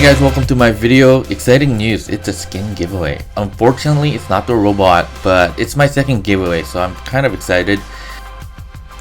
Hey guys, welcome to my video. Exciting news, it's a skin giveaway. Unfortunately, it's not the robot, but it's my second giveaway, so I'm kind of excited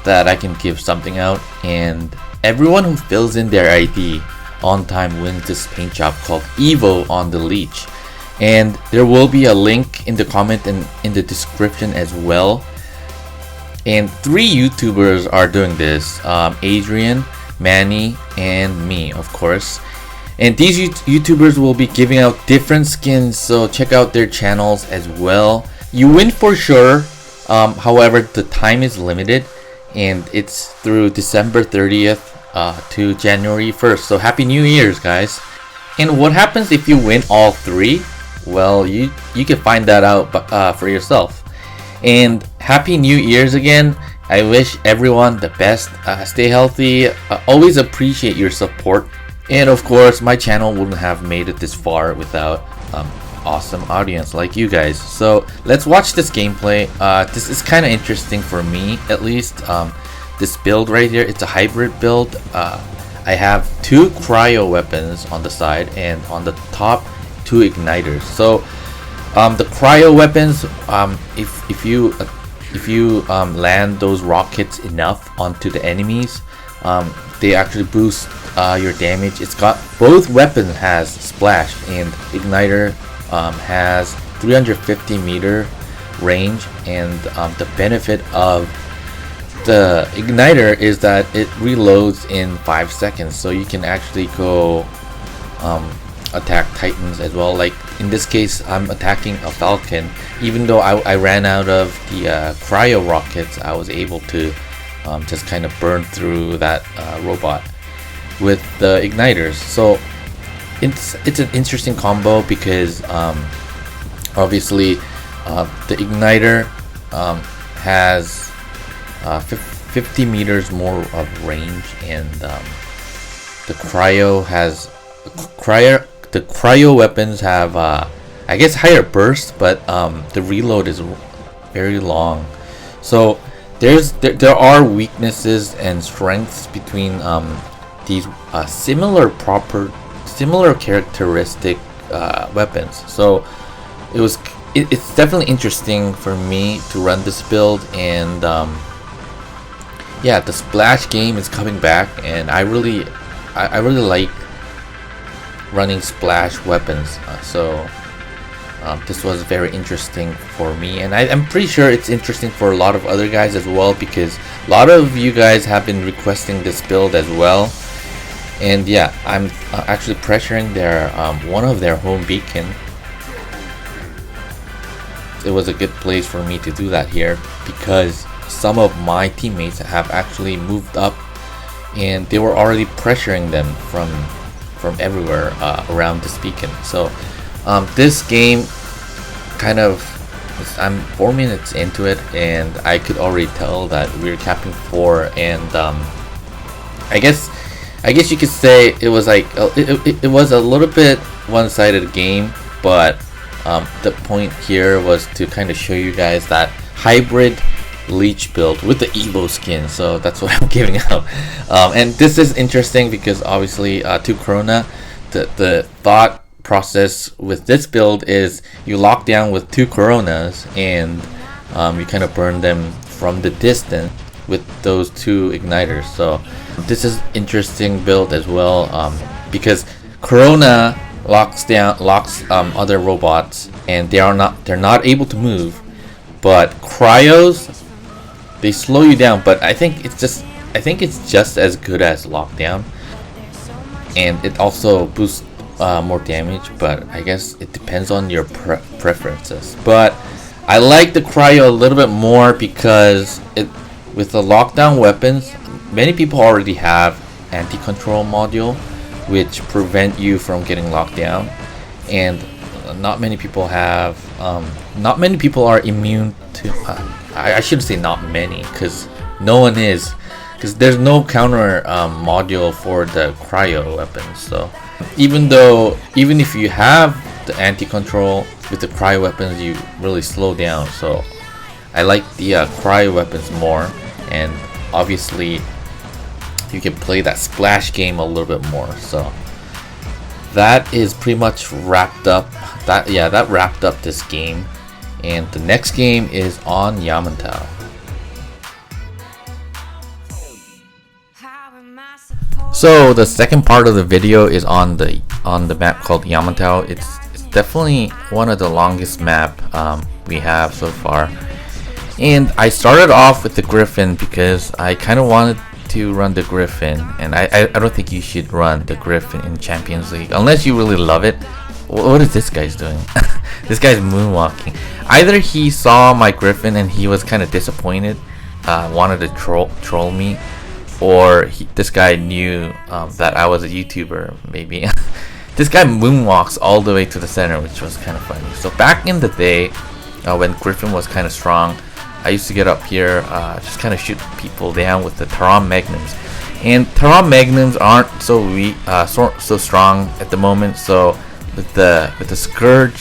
that I can give something out. And everyone who fills in their ID on time wins this paint job called EVO on the Leech. And there will be a link in the comment and in the description as well. And 3 YouTubers are doing this, Adrian, Manny, and me, of course. And these YouTubers will be giving out different skins, so check out their channels as well. You win for sure. However, the time is limited and it's through December 30th to January 1st. So happy New Year's, guys. And what happens if you win all 3? Well, you can find that out for yourself. And happy New Year's again. I wish everyone the best. Stay healthy. Always appreciate your support. And of course, my channel wouldn't have made it this far without awesome audience like you guys. So let's watch this gameplay. This is kind of interesting for me, at least. This build right here, it's a hybrid build. I have 2 cryo weapons on the side and on the top 2 igniters. So the cryo weapons, if you land those rockets enough onto the enemies, they actually boost your damage. It's got both weapons has splash, and igniter has 350 meter range. And the benefit of the igniter is that it reloads in 5 seconds, so you can actually go attack titans as well. Like in this case, I'm attacking a falcon. Even though I ran out of the cryo rockets, I was able to just kind of burn through that robot with the igniters. So it's an interesting combo because obviously the igniter has 50 meters more of range, and the cryo weapons have I guess higher burst, but the reload is very long. So there are weaknesses and strengths between these similar characteristic weapons. So it's definitely interesting for me to run this build. And yeah, the splash game is coming back, and I really like running splash weapons. So this was very interesting for me, and I'm pretty sure it's interesting for a lot of other guys as well, because a lot of you guys have been requesting this build as well. And yeah, I'm actually pressuring their one of their home beacon. It was a good place for me to do that here, because some of my teammates have actually moved up, and they were already pressuring them from everywhere around this beacon. So this game kind of, I'm 4 minutes into it, and I could already tell that we're capping 4. And I guess you could say it was like it was a little bit one-sided game, but the point here was to kind of show you guys that hybrid Leech build with the EVO skin. So that's what I'm giving out. And this is interesting because obviously 2 Corona, the thought process with this build is you lock down with 2 Coronas, and you kind of burn them from the distance with those 2 igniters. So this is interesting build as well, because Corona locks other robots, and they're not able to move. But cryos, they slow you down, but I think it's just as good as lockdown, and it also boosts more damage. But I guess it depends on your preferences. But I like the cryo a little bit more because with the lockdown weapons, many people already have anti-control module, which prevent you from getting locked down, and not many people have. Not many people are immune to. I shouldn't say not many, because no one is, because there's no counter module for the cryo weapons. So even if you have the anti-control with the cryo weapons, you really slow down. So I like the cryo weapons more, and obviously you can play that splash game a little bit more. So that is pretty much wrapped up. That wrapped up this game, and the next game is on Yamantau. So the second part of the video is on the map called Yamantau. It's definitely one of the longest map we have so far. And I started off with the Griffin because I kind of wanted to run the Griffin, and I don't think you should run the Griffin in Champions League unless you really love it. What is this guy's doing? This guy's moonwalking. Either he saw my Griffin and he was kind of disappointed, wanted to troll me, or this guy knew that I was a YouTuber, maybe. This guy moonwalks all the way to the center, which was kind of funny. So back in the day, when Griffin was kind of strong, I used to get up here, just kind of shoot people down with the Taram Magnums. And Taram Magnums aren't so weak, so strong at the moment. So with the Scourge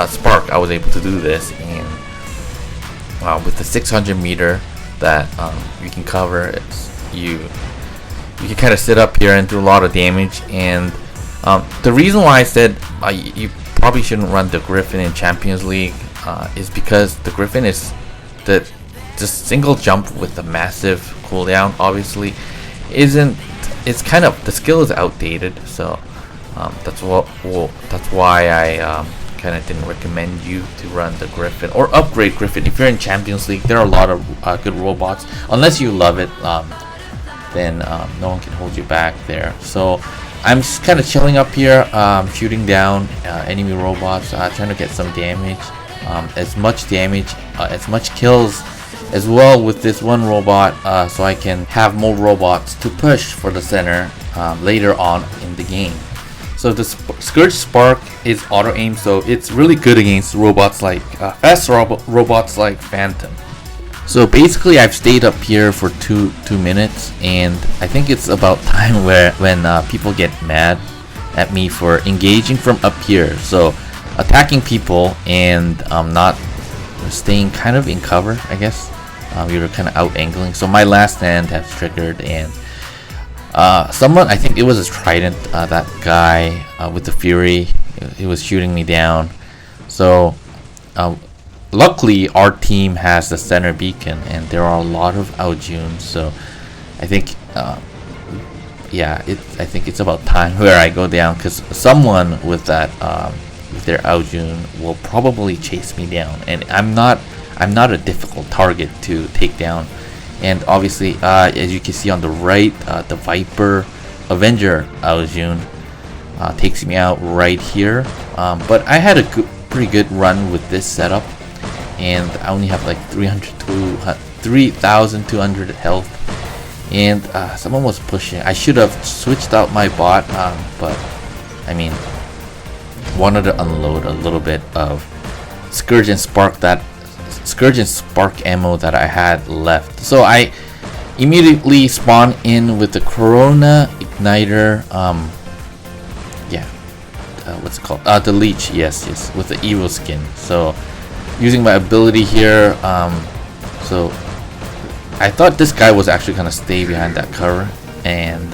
Spark, I was able to do this. And with the 600 meter that you can cover, you can kind of sit up here and do a lot of damage. And the reason why I said you probably shouldn't run the Griffin in Champions League is because the Griffin is the single jump with the massive cooldown. Obviously, it's kind of, the skill is outdated. So that's why I kind of didn't recommend you to run the Griffin or upgrade Griffin. If you're in Champions League, there are a lot of good robots. Unless you love it, then no one can hold you back there. So I'm just kind of chilling up here, shooting down enemy robots, trying to get some damage, as much damage, as much kills as well with this one robot, so I can have more robots to push for the center later on in the game. So the Scourge Spark is auto aim, so it's really good against robots like fast robots like Phantom. So basically, I've stayed up here for two minutes, and I think it's about time when people get mad at me for engaging from up here. So attacking people and not staying kind of in cover, I guess. We were kind of out angling. So my last stand has triggered, and someone, I think it was a Trident, that guy with the Fury, he was shooting me down. So luckily our team has the center beacon, and there are a lot of Aojuns. So I think I think it's about time where I go down, because someone with that with their Aojun will probably chase me down, and I'm not a difficult target to take down. And obviously, as you can see on the right, the Viper Avenger Aojun takes me out right here. But I had a pretty good run with this setup, and I only have like 3,200 health. And someone was pushing. I should have switched out my bot, but I mean, wanted to unload a little bit of Scourge and Spark ammo that I had left. So I immediately spawn in with the Corona Igniter. What's it called? The Leech. Yes, with the EVO skin. So using my ability here. So I thought this guy was actually gonna stay behind that cover, and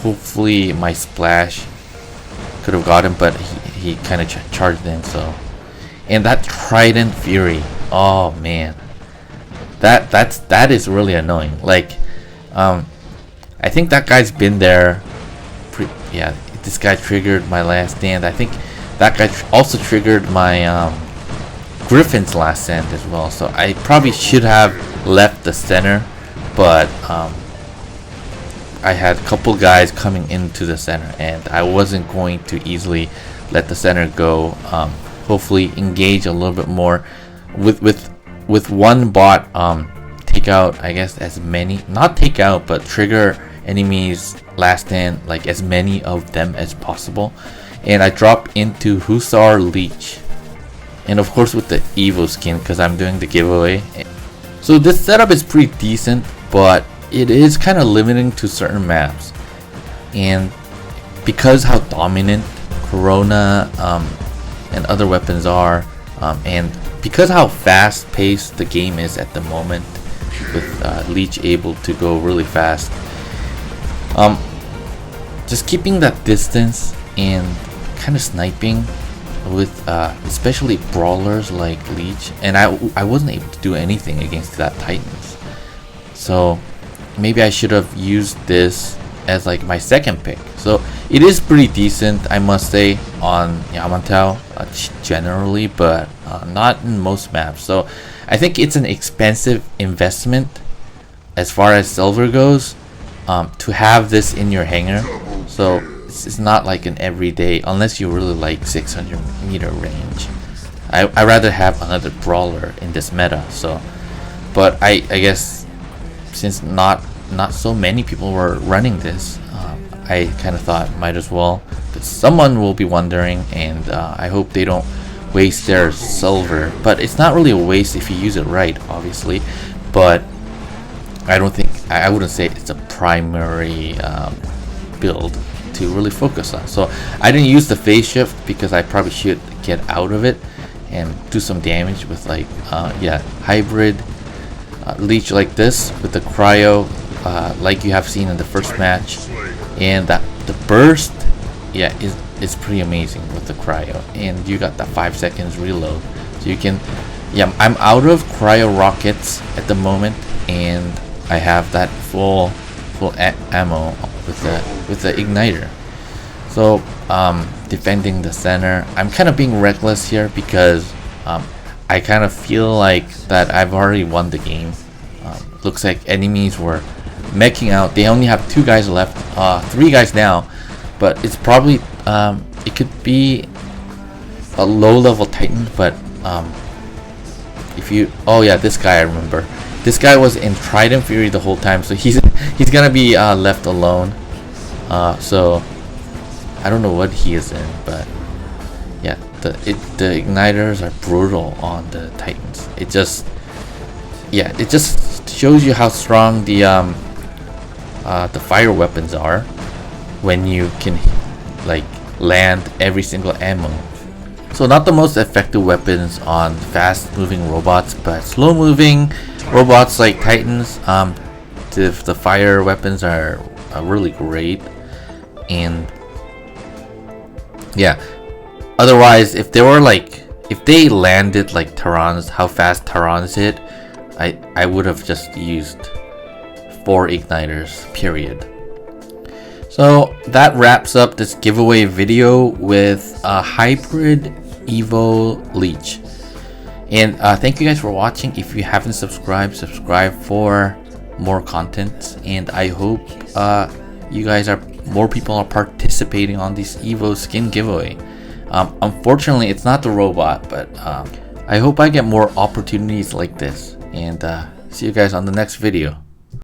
hopefully my splash could have got him, but he kind of charged in. So, and that Trident Fury, oh man, that is really annoying. Like, I think that guy's been there. This guy triggered my last stand. I think that guy also triggered my Griffin's last stand as well. So I probably should have left the center, but I had a couple guys coming into the center, and I wasn't going to easily let the center go. Hopefully engage a little bit more with one bot, take out, I guess, as many, not take out, but trigger enemies last stand, like as many of them as possible. And I drop into Hussar Leech, and of course with the EVO skin, because I'm doing the giveaway. So this setup is pretty decent, but it is kind of limiting to certain maps, and because how dominant Corona and other weapons are, and because how fast paced the game is at the moment, with Leech able to go really fast, just keeping that distance and kind of sniping with especially brawlers like Leech, and I wasn't able to do anything against that Titans. So maybe I should have used this as like my second pick. So it is pretty decent, I must say, on Yamantau generally, but not in most maps. So I think it's an expensive investment as far as silver goes, to have this in your hangar. So it's not like an everyday, unless you really like 600-meter range. I rather have another brawler in this meta. So, but I guess since not so many people were running this, I kind of thought might as well, but someone will be wondering, and I hope they don't waste their silver. But it's not really a waste if you use it right, obviously, but I wouldn't say it's a primary build to really focus on. So I didn't use the phase shift because I probably should get out of it and do some damage with like hybrid Leech like this with the cryo, like you have seen in the first match, and that the burst is pretty amazing with the cryo, and you got that 5 seconds reload. So you can, I'm out of cryo rockets at the moment, and I have that full ammo with the igniter. So defending the center, I'm kind of being reckless here because I kind of feel like that I've already won the game. Looks like enemies were meching out. They only have 2 guys left, 3 guys now, but it's probably it could be a low-level Titan. But if you, this guy, I remember. This guy was in Trident Fury the whole time, so he's gonna be left alone. So I don't know what he is in, but yeah, the igniters are brutal on the Titans. It just shows you how strong the fire weapons are when you can like land every single ammo. So not the most effective weapons on fast moving robots, but slow moving robots like Titans, the fire weapons are really great. And yeah, otherwise if they landed like Terrans, how fast Terrans hit, I would have just used 4 igniters, period. So that wraps up this giveaway video with a hybrid EVO Leech. And thank you guys for watching. If you haven't subscribed, subscribe for more content. And I hope more people are participating on this EVO skin giveaway. Unfortunately, it's not the robot, but I hope I get more opportunities like this. And see you guys on the next video.